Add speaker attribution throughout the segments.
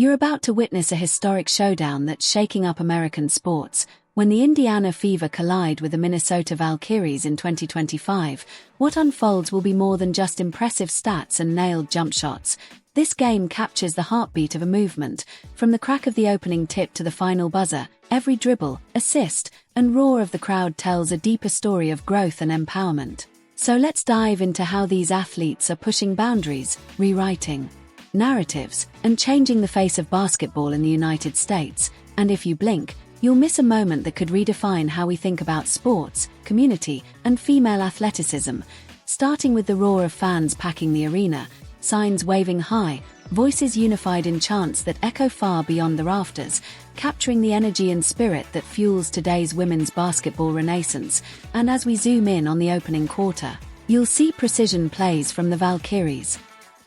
Speaker 1: You're about to witness a historic showdown that's shaking up American sports. When the Indiana Fever collide with the Minnesota Valkyries in 2025, what unfolds will be more than just impressive stats and nailed jump shots. This game captures the heartbeat of a movement. From the crack of the opening tip to the final buzzer, every dribble, assist, and roar of the crowd tells a deeper story of growth and empowerment. So let's dive into how these athletes are pushing boundaries, rewriting narratives, and changing the face of basketball in the United States. And if you blink, you'll miss a moment that could redefine how we think about sports, community, and female athleticism. Starting with the roar of fans packing the arena, signs waving high, voices unified in chants that echo far beyond the rafters, capturing the energy and spirit that fuels today's women's basketball renaissance. And as we zoom in on the opening quarter, you'll see precision plays from the Valkyries.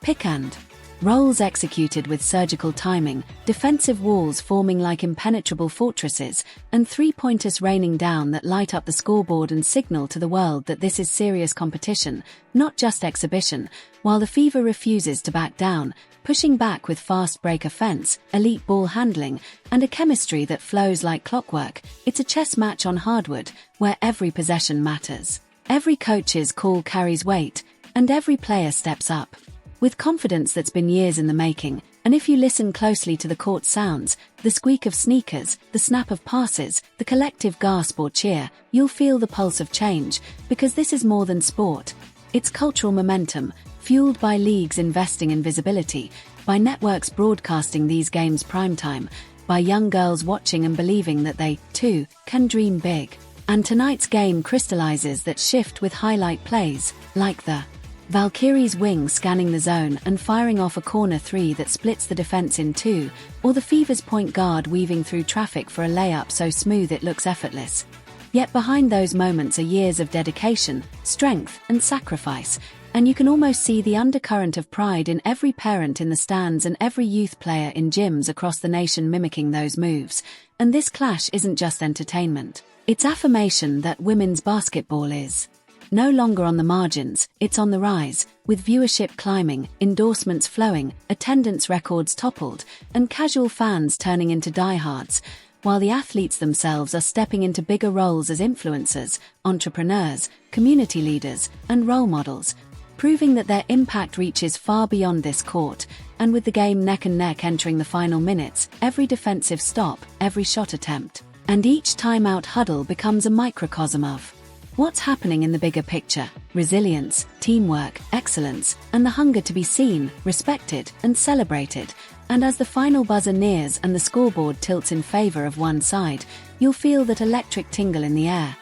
Speaker 1: Pick and rolls executed with surgical timing, defensive walls forming like impenetrable fortresses, and three-pointers raining down that light up the scoreboard and signal to the world that this is serious competition, not just exhibition. While the Fever refuses to back down, pushing back with fast break offense, elite ball handling, and a chemistry that flows like clockwork, it's a chess match on hardwood, where every possession matters. Every coach's call carries weight, and every player steps up with confidence that's been years in the making. And if you listen closely to the court sounds, the squeak of sneakers, the snap of passes, the collective gasp or cheer, you'll feel the pulse of change, because this is more than sport. It's cultural momentum, fueled by leagues investing in visibility, by networks broadcasting these games primetime, by young girls watching and believing that they, too, can dream big. And tonight's game crystallizes that shift with highlight plays, like the Valkyries' wing scanning the zone and firing off a corner three that splits the defense in two, or the Fever's point guard weaving through traffic for a layup so smooth it looks effortless. Yet behind those moments are years of dedication, strength, and sacrifice, and you can almost see the undercurrent of pride in every parent in the stands and every youth player in gyms across the nation mimicking those moves. And this clash isn't just entertainment. It's affirmation that women's basketball is no longer on the margins, it's on the rise, with viewership climbing, endorsements flowing, attendance records toppled, and casual fans turning into diehards, while the athletes themselves are stepping into bigger roles as influencers, entrepreneurs, community leaders, and role models, proving that their impact reaches far beyond this court. And with the game neck and neck entering the final minutes, every defensive stop, every shot attempt, and each timeout huddle becomes a microcosm of what's happening in the bigger picture: resilience, teamwork, excellence, and the hunger to be seen, respected, and celebrated. And as the final buzzer nears and the scoreboard tilts in favor of one side, you'll feel that electric tingle in the air.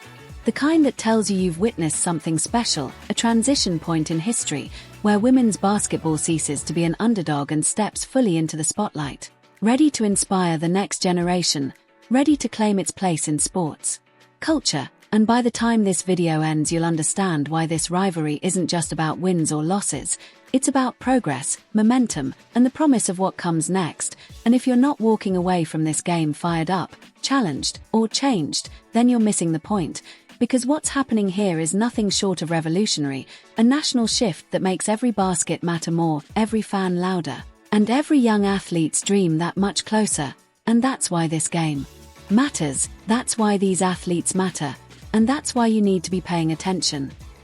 Speaker 1: The kind that tells you you've witnessed something special, a transition point in history, where women's basketball ceases to be an underdog and steps fully into the spotlight, ready to inspire the next generation, ready to claim its place in sports culture. And by the time this video ends, you'll understand why this rivalry isn't just about wins or losses. It's about progress, momentum, and the promise of what comes next. And if you're not walking away from this game fired up, challenged, or changed, then you're missing the point. Because what's happening here is nothing short of revolutionary, a national shift that makes every basket matter more, every fan louder, and every young athlete's dream that much closer. And that's why this game matters, that's why these athletes matter. And that's why you need to be paying attention.